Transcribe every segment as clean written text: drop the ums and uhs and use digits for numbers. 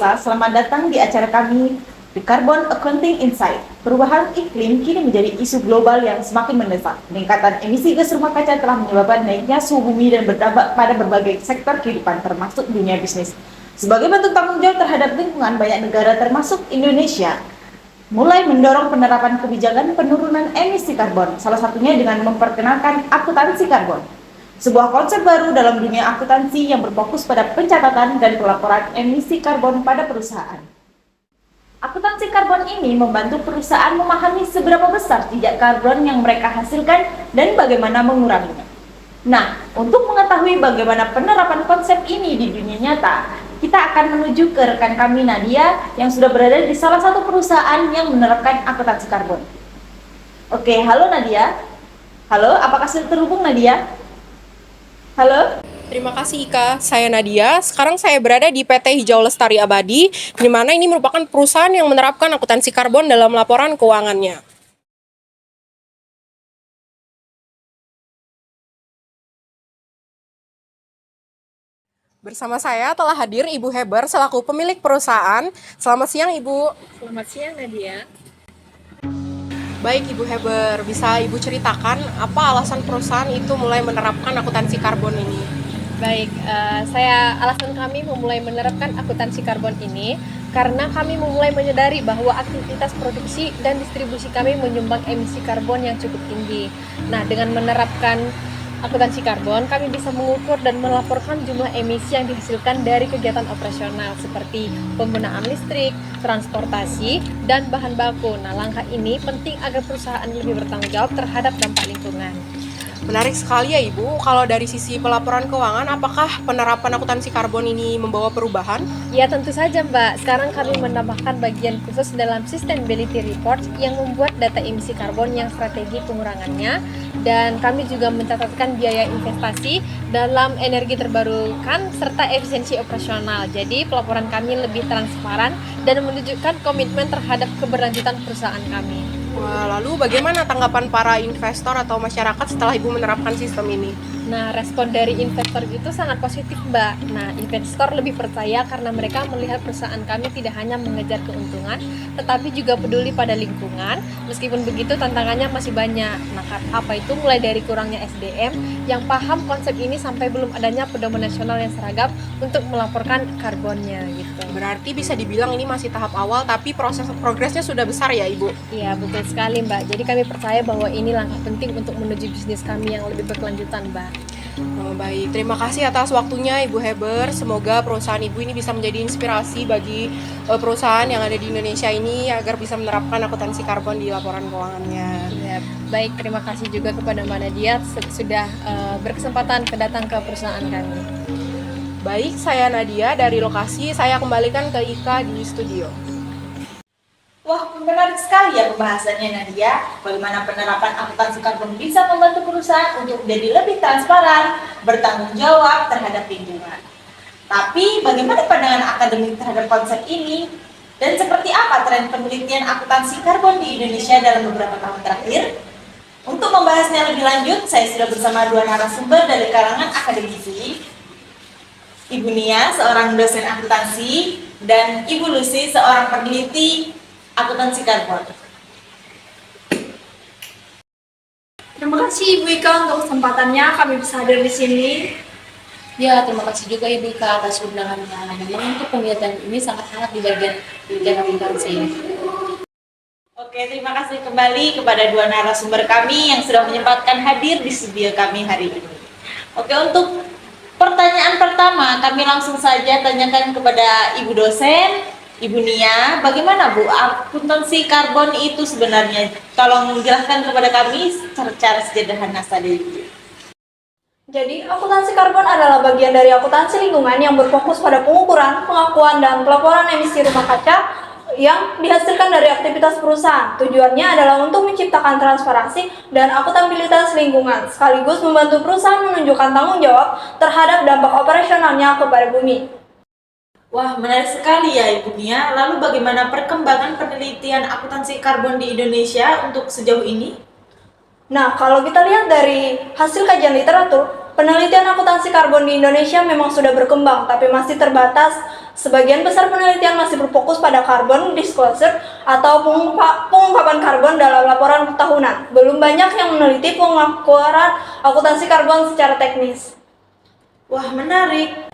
Pemirsa, selamat datang di acara kami, The Carbon Accounting Insight. Perubahan iklim kini menjadi isu global yang semakin mendesak. Peningkatan emisi gas rumah kaca telah menyebabkan naiknya suhu bumi dan berdampak pada berbagai sektor kehidupan, termasuk dunia bisnis. Sebagai bentuk tanggung jawab terhadap lingkungan, banyak negara termasuk Indonesia mulai mendorong penerapan kebijakan penurunan emisi karbon, salah satunya dengan memperkenalkan akuntansi karbon. Sebuah konsep baru dalam dunia akuntansi yang berfokus pada pencatatan dan pelaporan emisi karbon pada perusahaan. Akuntansi karbon ini membantu perusahaan memahami seberapa besar jejak karbon yang mereka hasilkan dan bagaimana menguranginya. Nah, untuk mengetahui bagaimana penerapan konsep ini di dunia nyata, kita akan menuju ke rekan kami Nadia yang sudah berada di salah satu perusahaan yang menerapkan akuntansi karbon. Oke, halo Nadia. Halo, apakah sudah terhubung Nadia? Halo? Terima kasih Ika, saya Nadia. Sekarang saya berada di PT Hijau Lestari Abadi, di mana ini merupakan perusahaan yang menerapkan akuntansi karbon dalam laporan keuangannya. Bersama saya telah hadir Ibu Heber selaku pemilik perusahaan. Selamat siang Ibu. Selamat siang Nadia. Baik Ibu Heber, bisa Ibu ceritakan apa alasan perusahaan itu mulai menerapkan akuntansi karbon ini? Baik, alasan kami memulai menerapkan akuntansi karbon ini karena kami memulai menyadari bahwa aktivitas produksi dan distribusi kami menyumbang emisi karbon yang cukup tinggi. Nah, dengan menerapkan akuntansi karbon, kami bisa mengukur dan melaporkan jumlah emisi yang dihasilkan dari kegiatan operasional seperti penggunaan listrik, transportasi, dan bahan baku. Nah, langkah ini penting agar perusahaan lebih bertanggung jawab terhadap dampak lingkungan. Menarik sekali ya Ibu, kalau dari sisi pelaporan keuangan, apakah penerapan akuntansi karbon ini membawa perubahan? Ya tentu saja Mbak, sekarang kami menambahkan bagian khusus dalam Sustainability Report yang membuat data emisi karbon yang strategi pengurangannya, dan kami juga mencatatkan biaya investasi dalam energi terbarukan serta efisiensi operasional. Jadi pelaporan kami lebih transparan dan menunjukkan komitmen terhadap keberlanjutan perusahaan kami. Wah, lalu bagaimana tanggapan para investor atau masyarakat setelah Ibu menerapkan sistem ini? Nah, respon dari investor itu sangat positif, Mbak. Nah, investor lebih percaya karena mereka melihat perusahaan kami tidak hanya mengejar keuntungan, tetapi juga peduli pada lingkungan. Meskipun begitu, tantangannya masih banyak. Nah, apa itu? Mulai dari kurangnya SDM yang paham konsep ini sampai belum adanya pedoman nasional yang seragam untuk melaporkan karbonnya gitu. Berarti bisa dibilang ini masih tahap awal, tapi progresnya sudah besar ya, Ibu? Iya, betul sekali, Mbak. Jadi kami percaya bahwa ini langkah penting untuk menuju bisnis kami yang lebih berkelanjutan, Mbak. Oh, baik, terima kasih atas waktunya Ibu Heber. Semoga perusahaan Ibu ini bisa menjadi inspirasi bagi perusahaan yang ada di Indonesia ini agar bisa menerapkan akuntansi karbon di laporan keuangannya. Ya, baik, terima kasih juga kepada Mbak Nadia sudah berkesempatan datang ke perusahaan kami. Baik, saya Nadia dari lokasi. Saya kembalikan ke Ika di studio. Wah, menarik sekali ya pembahasannya Nadia. Bagaimana penerapan akuntansi karbon bisa membantu perusahaan untuk menjadi lebih transparan, bertanggung jawab terhadap lingkungan. Tapi bagaimana pandangan akademik terhadap konsep ini? Dan seperti apa tren penelitian akuntansi karbon di Indonesia dalam beberapa tahun terakhir? Untuk membahasnya lebih lanjut, saya sudah bersama dua narasumber dari kalangan akademisi. Ibu Nia, seorang dosen akuntansi, dan Ibu Lucy, seorang peneliti akuntansi karbon. Terima kasih Ibu Ika untuk kesempatannya kami bisa hadir di sini. Ya, terima kasih juga Ibu Ika atas undangannya. Memang untuk kegiatan ini sangat hangat di bagian penelitian akuntansi. Oke, terima kasih kembali kepada dua narasumber kami yang sudah menyempatkan hadir di studio kami hari ini. Oke, untuk pertanyaan pertama, kami langsung saja tanyakan kepada Ibu dosen, Ibu Nia, bagaimana Bu akuntansi karbon itu sebenarnya? Tolong jelaskan kepada kami secara sederhana saja. Jadi, akuntansi karbon adalah bagian dari akuntansi lingkungan yang berfokus pada pengukuran, pengakuan, dan pelaporan emisi rumah kaca yang dihasilkan dari aktivitas perusahaan. Tujuannya adalah untuk menciptakan transparansi dan akuntabilitas lingkungan, sekaligus membantu perusahaan menunjukkan tanggung jawab terhadap dampak operasionalnya kepada bumi. Wah, menarik sekali ya Ibu Nia. Lalu bagaimana perkembangan penelitian akuntansi karbon di Indonesia untuk sejauh ini? Nah, kalau kita lihat dari hasil kajian literatur, penelitian akuntansi karbon di Indonesia memang sudah berkembang, tapi masih terbatas Sebagian besar penelitian masih berfokus pada carbon disclosure atau pengungkapan karbon dalam laporan tahunan. Belum banyak yang meneliti pengukuran akuntansi karbon secara teknis. Wah, menarik.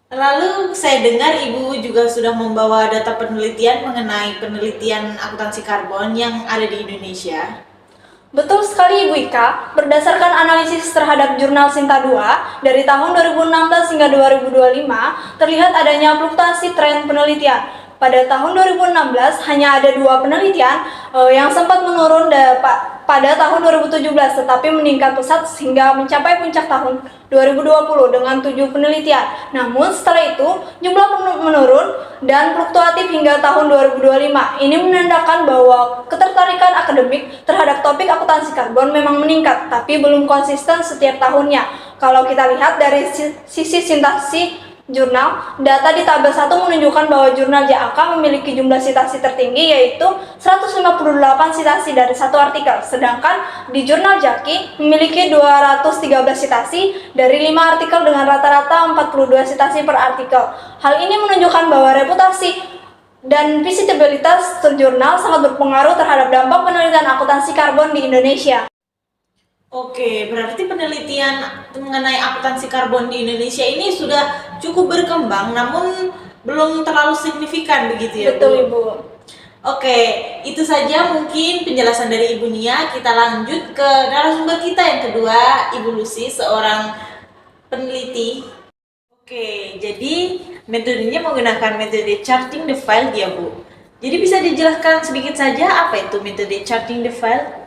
Lalu saya dengar Ibu juga sudah membawa data penelitian mengenai penelitian akuntansi karbon yang ada di Indonesia. Betul sekali Ibu Ika, berdasarkan analisis terhadap jurnal Sinta 2 dari tahun 2016 hingga 2025, terlihat adanya fluktuasi tren penelitian. Pada tahun 2016 hanya ada 2 penelitian yang sempat menurun pada tahun 2017, tetapi meningkat pesat hingga mencapai puncak tahun 2020 dengan 7 penelitian. Namun setelah itu jumlah menurun dan fluktuatif hingga tahun 2025. Ini menandakan bahwa ketertarikan akademik terhadap topik akuntansi karbon memang meningkat, tapi belum konsisten setiap tahunnya. Kalau kita lihat dari sisi sintasi jurnal, data di tabel 1 menunjukkan bahwa jurnal JAK memiliki jumlah sitasi tertinggi yaitu 158 sitasi dari satu artikel, sedangkan di jurnal JAKI memiliki 213 sitasi dari 5 artikel dengan rata-rata 42 sitasi per artikel. Hal ini menunjukkan bahwa reputasi dan visitabilitas jurnal sangat berpengaruh terhadap dampak penelitian akuntansi karbon di Indonesia. Oke, berarti penelitian mengenai akuntansi karbon di Indonesia ini sudah cukup berkembang, namun belum terlalu signifikan begitu ya, Bu? Betul, Ibu. Oke, itu saja mungkin penjelasan dari Ibu Nia. Kita lanjut ke narasumber kita yang kedua, Ibu Lucy, seorang peneliti. Oke, jadi metodenya menggunakan metode charting the file ya, Bu. Jadi bisa dijelaskan sedikit saja apa itu metode charting the file?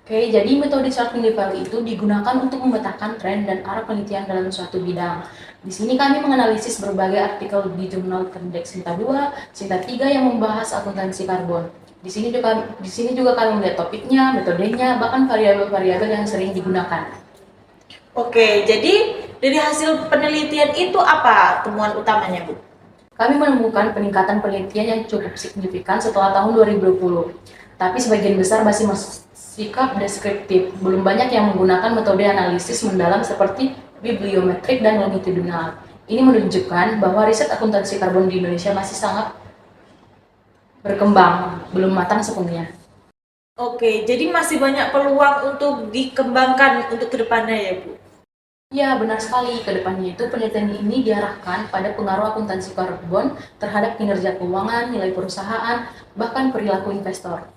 Oke, jadi metode charting the file itu digunakan untuk memetakan tren dan arah penelitian dalam suatu bidang. Di sini kami menganalisis berbagai artikel di jurnal Indeks Sinta 2, Sinta 3 yang membahas akuntansi karbon. Di sini juga kami melihat topiknya, metodenya, bahkan variabel-variabel yang sering digunakan. Oke, jadi dari hasil penelitian itu apa temuan utamanya, Bu? Kami menemukan peningkatan penelitian yang cukup signifikan setelah tahun 2020. Tapi sebagian besar masih sikap deskriptif. Belum banyak yang menggunakan metode analisis mendalam seperti bibliometrik dan longitudinal. Ini menunjukkan bahwa riset akuntansi karbon di Indonesia masih sangat berkembang, belum matang sepenuhnya. Oke, jadi masih banyak peluang untuk dikembangkan untuk kedepannya ya, Bu? Ya, benar sekali. Kedepannya itu penelitian ini diarahkan pada pengaruh akuntansi karbon terhadap kinerja keuangan, nilai perusahaan, bahkan perilaku investor.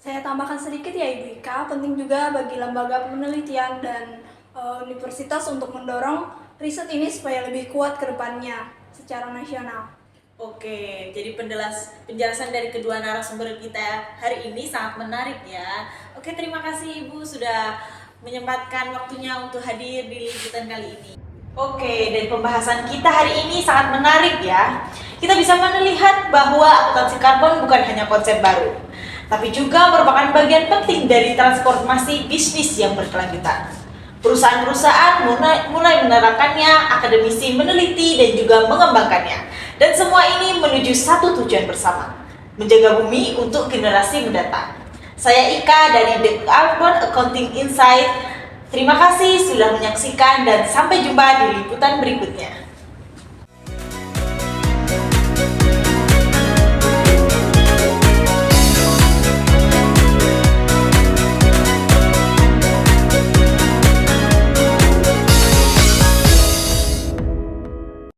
Saya tambahkan sedikit ya Ibu Ika, penting juga bagi lembaga penelitian dan universitas untuk mendorong riset ini supaya lebih kuat ke depannya secara nasional. Oke, jadi penjelasan dari kedua narasumber kita hari ini sangat menarik ya. Oke, terima kasih Ibu sudah menyempatkan waktunya untuk hadir di liputan kali ini. Oke, dari pembahasan kita hari ini sangat menarik ya. Kita bisa melihat bahwa akuntansi karbon bukan hanya konsep baru, tapi juga merupakan bagian penting dari transformasi bisnis yang berkelanjutan. Perusahaan-perusahaan mulai menerapkannya, akademisi meneliti dan juga mengembangkannya. Dan semua ini menuju satu tujuan bersama, menjaga bumi untuk generasi mendatang. Saya Ika dari The Carbon Accounting Insight. Terima kasih sudah menyaksikan dan sampai jumpa di liputan berikutnya.